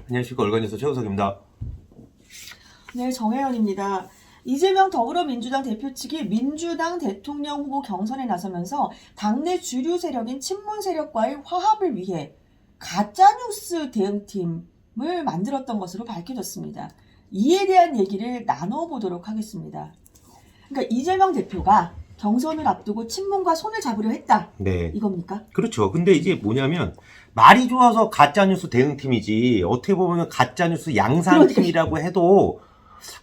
안녕하십니까. 월간뉴스 최우석입니다. 네, 정혜연입니다. 이재명 더불어민주당 대표 측이 민주당 대통령 후보 경선에 나서면서 당내 주류 세력인 친문 세력과의 화합을 위해 가짜뉴스 대응팀을 만들었던 것으로 밝혀졌습니다. 이에 대한 얘기를 나눠보도록 하겠습니다. 그러니까 이재명 대표가 경선을 앞두고 친문과 손을 잡으려 했다. 네. 이겁니까? 그렇죠. 근데 이게 뭐냐면 말이 좋아서 가짜뉴스 대응팀이지 어떻게 보면 가짜뉴스 양산팀이라고 해도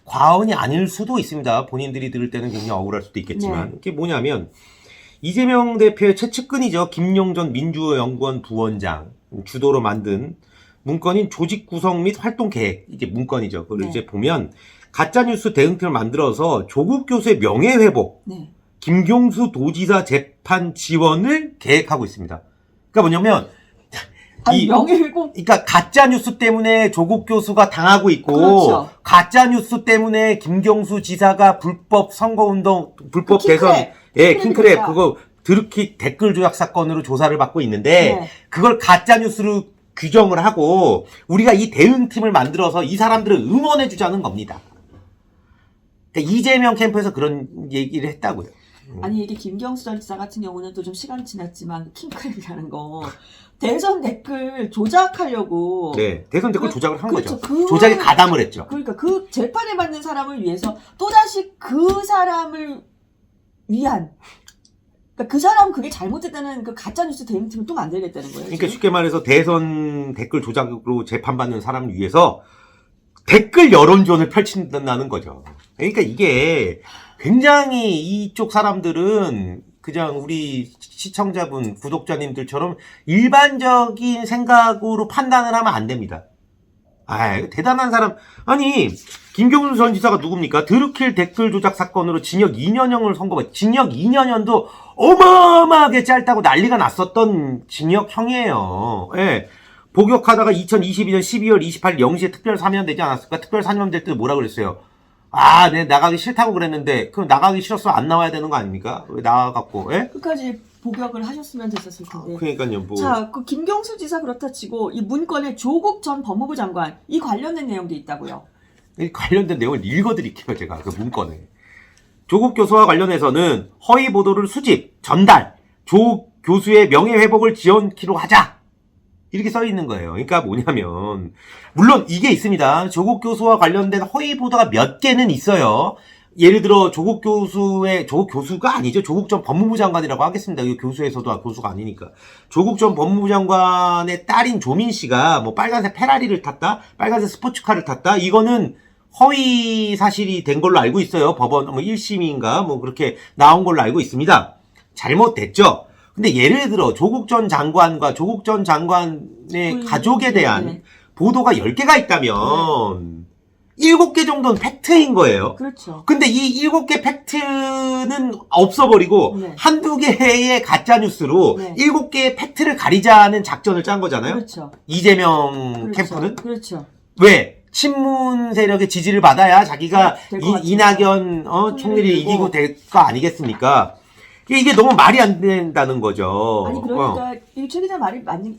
과언이 아닐 수도 있습니다. 본인들이 들을 때는 굉장히 억울할 수도 있겠지만 네. 이게 뭐냐면 이재명 대표의 최측근이죠. 김용전 민주연구원 부원장 주도로 만든 문건인 조직 구성 및 활동 계획, 이게 문건이죠. 그걸 네. 이제 보면 가짜뉴스 대응팀을 만들어서 조국 교수의 명예회복, 네. 김경수 도지사 재판 지원을 계획하고 있습니다. 그러니까 뭐냐면 아니, 명예회복. 그러니까 가짜 뉴스 때문에 조국 교수가 당하고 있고, 그렇죠. 가짜 뉴스 때문에 김경수 지사가 불법 선거운동, 불법 그 대선, 킹크랩. 킹크랩 그거 드루킥 댓글 조작 사건으로 조사를 받고 있는데, 네. 그걸 가짜 뉴스로 규정을 하고 우리가 이 대응팀을 만들어서 이 사람들을 응원해 주자는 겁니다. 그러니까 이재명 캠프에서 그런 얘기를 했다고요. 아니 이게 김경수 전 지사 같은 경우는 또 좀 시간이 지났지만 킹크랩이라는 거 대선 댓글 조작하려고 네, 대선 댓글 그- 조작을 한 그렇죠. 거죠. 그걸- 조작에 가담을 했죠. 그러니까 그 재판에 받는 사람을 위해서 또다시 그 사람을 위한 그러니까 그 사람 그게 잘못됐다는 그 가짜뉴스 대응팀을 또 만들겠다는 거예요. 그러니까 지금? 쉽게 말해서 대선 댓글 조작으로 재판받는 사람을 위해서 댓글 여론전을 펼친다는 거죠. 그러니까 이게 굉장히 이쪽 사람들은 그냥 우리 시청자분, 구독자님들처럼 일반적인 생각으로 판단을 하면 안 됩니다. 아, 대단한 사람. 아니, 김경수 전 지사가 누굽니까? 드루킬 댓글 조작 사건으로 징역 2년형을 선고받, 징역 2년형도 어마어마하게 짧다고 난리가 났었던 징역형이에요. 예. 복역하다가 2022년 12월 28일 0시에 특별 사면 되지 않았을까? 특별 사면 될 때 뭐라 그랬어요? 아, 네, 나가기 싫다고 그랬는데, 그럼 나가기 싫었으면 안 나와야 되는 거 아닙니까? 왜 나와갖고, 예? 끝까지 복역을 하셨으면 됐었을 텐데. 그러니까요, 뭐. 자, 그 김경수 지사 그렇다 치고 이 문건에 조국 전 법무부 장관 이 관련된 내용도 있다고요. 이 관련된 내용을 읽어드릴게요, 제가. 그 문건에. 조국 교수와 관련해서는 허위 보도를 수집, 전달, 조 교수의 명예회복을 지원키로 하자. 이렇게 써 있는 거예요. 그러니까 뭐냐면, 물론 이게 있습니다. 조국 교수와 관련된 허위 보도가 몇 개는 있어요. 예를 들어, 조국 교수가 아니죠. 조국 전 법무부 장관이라고 하겠습니다. 이 교수에서도 교수가 아니니까. 조국 전 법무부 장관의 딸인 조민 씨가 뭐 빨간색 페라리를 탔다? 빨간색 스포츠카를 탔다? 이거는 허위 사실이 된 걸로 알고 있어요. 법원 뭐 1심인가 뭐 그렇게 나온 걸로 알고 있습니다. 잘못됐죠. 근데 예를 들어 조국 전 장관과 조국 전 장관의 가족에 대한 보도가 10개가 있다면 7개 정도는 팩트인 거예요. 그렇죠. 근데 이 7개 팩트는 없어버리고 네. 한두 개의 가짜뉴스로 네. 7개의 팩트를 가리자는 작전을 짠 거잖아요. 그렇죠. 이재명 그렇죠. 캠프는. 그렇죠. 왜? 친문 세력의 지지를 받아야 자기가 될것 같아요. 이낙연 총리를 되고. 이기고 될 거 아니겠습니까? 이게 너무 말이 안 된다는 거죠. 아니 그러니까 이 최 기자 말이 맞는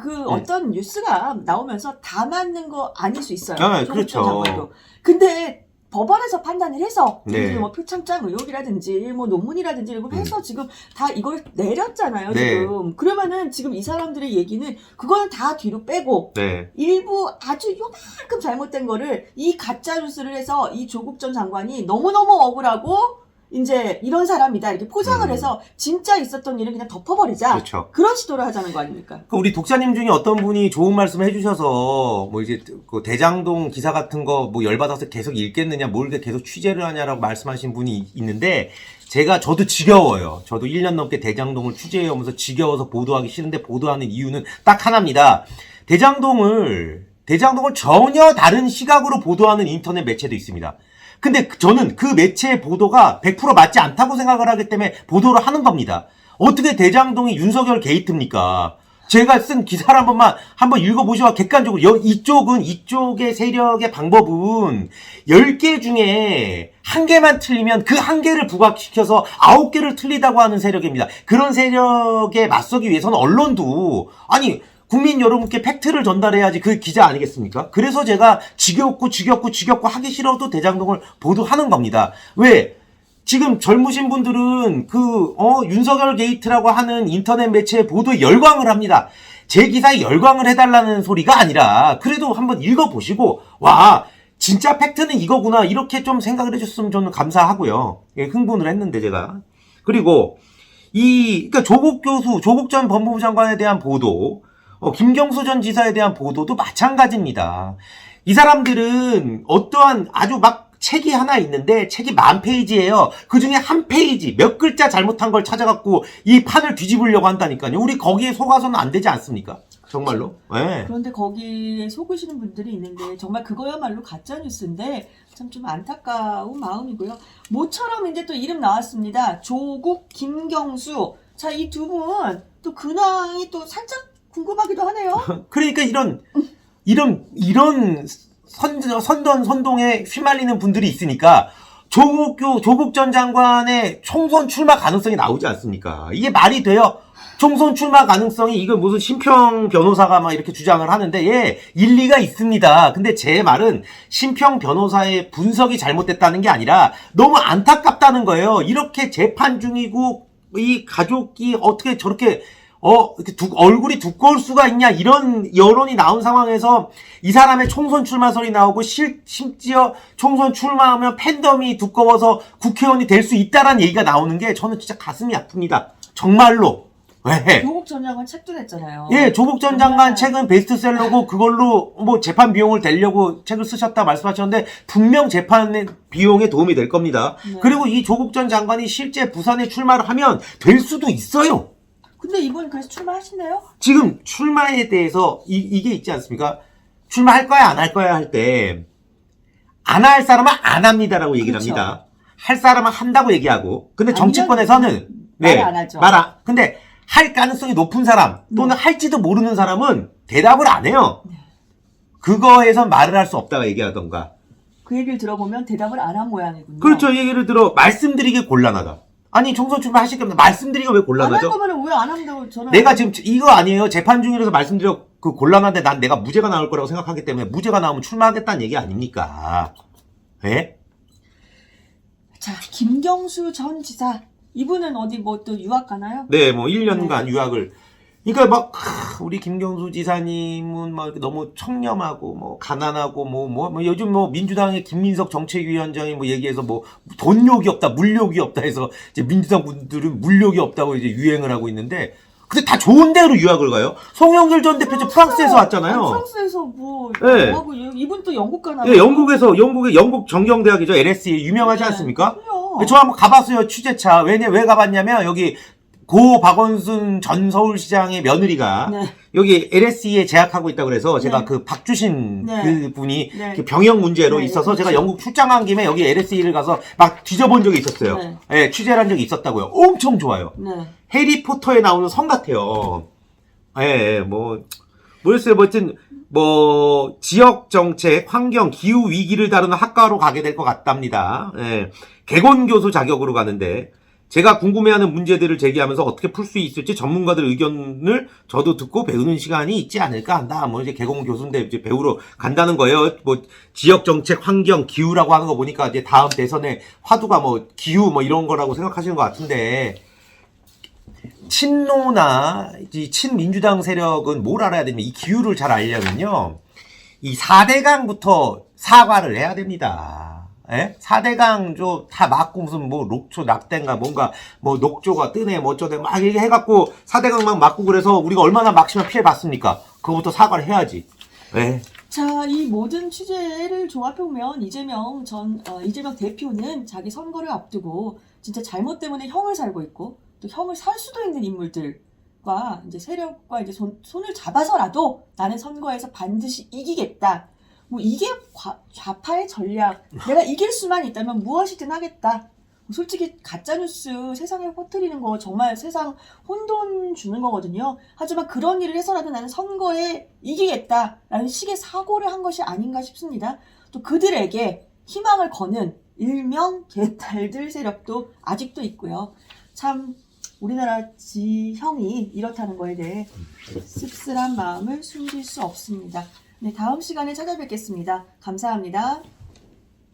그 어떤 뉴스가 나오면서 다 맞는 거 아닐 수 있어요. 아, 조국 그렇죠. 전 장관도. 근데 법원에서 판단을 해서 네. 뭐 표창장 의혹이라든지 뭐 논문이라든지 이걸 해서 지금 다 이걸 내렸잖아요. 네. 지금 그러면은 지금 이 사람들의 얘기는 그거는 다 뒤로 빼고 네. 일부 아주 요만큼 잘못된 거를 이 가짜 뉴스를 해서 이 조국 전 장관이 너무너무 억울하고 이제 이런 사람이다 이렇게 포장을 해서 진짜 있었던 일은 그냥 덮어버리자. 그렇죠. 그런 시도를 하자는 거 아닙니까? 우리 독자님 중에 어떤 분이 좋은 말씀 해주셔서 뭐 이제 그 대장동 기사 같은 거 뭐 열받아서 계속 읽겠느냐 뭘 계속 취재를 하냐라고 말씀하신 분이 있는데 저도 지겨워요. 저도 1년 넘게 대장동을 취재해오면서 지겨워서 보도하기 싫은데 보도하는 이유는 딱 하나입니다. 대장동을 전혀 다른 시각으로 보도하는 인터넷 매체도 있습니다. 근데 저는 그 매체의 보도가 100% 맞지 않다고 생각을 하기 때문에 보도를 하는 겁니다. 어떻게 대장동이 윤석열 게이트입니까? 제가 쓴 기사를 한번 읽어보시고 객관적으로 이쪽의 세력의 방법은 10개 중에 1개만 틀리면 그 1개를 부각시켜서 9개를 틀리다고 하는 세력입니다. 그런 세력에 맞서기 위해서는 언론도 국민 여러분께 팩트를 전달해야지 그 기자 아니겠습니까? 그래서 제가 지겹고 하기 싫어도 대장동을 보도하는 겁니다. 왜? 지금 젊으신 분들은 윤석열 게이트라고 하는 인터넷 매체의 보도에 열광을 합니다. 제 기사에 열광을 해달라는 소리가 아니라 그래도 한번 읽어보시고 와 진짜 팩트는 이거구나 이렇게 좀 생각을 해줬으면 저는 감사하고요. 예, 흥분을 했는데 제가. 그리고 그러니까 조국 전 법무부 장관에 대한 보도, 김경수 전 지사에 대한 보도도 마찬가지입니다. 이 사람들은 어떠한 아주 막 책이 하나 있는데 책이 10,000페이지예요. 그 중에 한 페이지 몇 글자 잘못한 걸 찾아갖고 이 판을 뒤집으려고 한다니까요. 우리 거기에 속아서는 안 되지 않습니까? 정말로. 네. 그런데 거기에 속으시는 분들이 있는데 정말 그거야말로 가짜 뉴스인데 참 좀 안타까운 마음이고요. 모처럼 이제 또 이름 나왔습니다. 조국, 김경수. 자, 이 두 분 또 근황이 또 살짝 궁금하기도 하네요. 그러니까 이런 선동에 휘말리는 분들이 있으니까 조국 전 장관의 총선 출마 가능성이 나오지 않습니까? 이게 말이 돼요? 총선 출마 가능성이 이거 무슨 심평 변호사가 막 이렇게 주장을 하는데 예, 일리가 있습니다. 근데 제 말은 심평 변호사의 분석이 잘못됐다는 게 아니라 너무 안타깝다는 거예요. 이렇게 재판 중이고 이 가족이 어떻게 저렇게 이렇게 얼굴이 두꺼울 수가 있냐 이런 여론이 나온 상황에서 이 사람의 총선 출마설이 나오고 심지어 총선 출마하면 팬덤이 두꺼워서 국회의원이 될 수 있다라는 얘기가 나오는 게 저는 진짜 가슴이 아픕니다. 정말로. 왜? 조국 전 장관 책도 냈잖아요. 예, 조국 전 장관 책은 베스트셀러고 그걸로 뭐 재판 비용을 대려고 책을 쓰셨다 말씀하셨는데 분명 재판 비용에 도움이 될 겁니다. 네. 그리고 이 조국 전 장관이 실제 부산에 출마를 하면 될 수도 있어요. 근데 이분 그래서 출마하시네요? 지금 출마에 대해서 이게 있지 않습니까? 출마할 거야 안 할 거야 할 때 안 할 사람은 안 합니다라고 얘기를 그렇죠. 합니다. 할 사람은 한다고 얘기하고 근데 정치권에서는 말 안 하죠. 근데 할 가능성이 높은 사람 또는 할지도 모르는 사람은 대답을 안 해요. 그거에선 말을 할 수 없다고 얘기하던가. 그 얘기를 들어보면 대답을 안 한 모양이군요. 그렇죠. 얘기를 들어 말씀드리기 곤란하다. 아니 총선 출마 하실 겁니다. 말씀드리기가 왜 안 할 곤란하죠? 거면 왜 안 한다고 저는. 내가 지금 이거 아니에요. 재판 중이라서 말씀드려 그 곤란한데 난 내가 무죄가 나올 거라고 생각하기 때문에 무죄가 나오면 출마하겠다는 얘기 아닙니까? 예? 자, 김경수 전 지사. 이분은 어디 뭐 또 유학 가나요? 네, 뭐 1년간 유학을. 그러니까 막 우리 김경수 지사님은 막 너무 청렴하고 뭐 가난하고 뭐 요즘 뭐 민주당의 김민석 정책위원장이 뭐 얘기해서 뭐 돈욕이 없다, 물욕이 없다 해서 이제 민주당 분들은 물욕이 없다고 이제 유행을 하고 있는데 근데 다 좋은 데로 유학을 가요. 송영길 전 대표 프랑스에서 왔잖아요. 프랑스에서 뭐 네. 하고 이분 또 영국 가나요? 예, 영국 정경대학이죠. LSE 유명하지 네. 않습니까? 그럼요. 저 한번 가봤어요. 취재차. 왜 가봤냐면 여기 고 박원순 전 서울시장의 며느리가 네. 여기 LSE에 재학하고 있다고 그래서 제가 네. 그 박주신 네. 그 분이 네. 그 병역 문제로 네, 있어서 그렇죠. 제가 영국 출장한 김에 여기 LSE를 가서 막 뒤져본 적이 있었어요. 네. 예, 취재를 한 적이 있었다고요. 엄청 좋아요. 네. 해리포터에 나오는 성 같아요. 예, 뭐였어요. 뭐 지역 정책, 환경, 기후 위기를 다루는 학과로 가게 될 것 같답니다. 예. 개건 교수 자격으로 가는데 제가 궁금해하는 문제들을 제기하면서 어떻게 풀 수 있을지 전문가들 의견을 저도 듣고 배우는 시간이 있지 않을까 한다. 뭐 이제 개건 교수인데 이제 배우러 간다는 거예요. 뭐 지역 정책, 환경, 기후라고 하는 거 보니까 이제 다음 대선에 화두가 뭐 기후 뭐 이런 거라고 생각하시는 것 같은데 친노나 이 친민주당 세력은 뭘 알아야 되냐면 이 기후를 잘 알려면요. 이 4대강부터 사과를 해야 됩니다. 예? 4대강 다 막고 무슨 뭐 녹초 낙대인가 뭔가 뭐 녹조가 뜨네 뭐 어쩌네 막 이렇게 해갖고 4대강 막 막고 그래서 우리가 얼마나 막심한 피해 봤습니까? 그거부터 사과를 해야지. 예. 자, 이 모든 취재를 조합해보면 이재명 대표는 자기 선거를 앞두고 진짜 잘못 때문에 형을 살고 있고 또 형을 살 수도 있는 인물들과 이제 세력과 이제 손을 잡아서라도 나는 선거에서 반드시 이기겠다. 뭐 이게 좌파의 전략. 내가 이길 수만 있다면 무엇이든 하겠다. 솔직히 가짜뉴스 세상에 퍼뜨리는 거 정말 세상 혼돈 주는 거거든요. 하지만 그런 일을 해서라도 나는 선거에 이기겠다라는 식의 사고를 한 것이 아닌가 싶습니다. 또 그들에게 희망을 거는 일명 개딸들 세력도 아직도 있고요. 참 우리나라 지형이 이렇다는 거에 대해 씁쓸한 마음을 숨길 수 없습니다. 네, 다음 시간에 찾아뵙겠습니다. 감사합니다.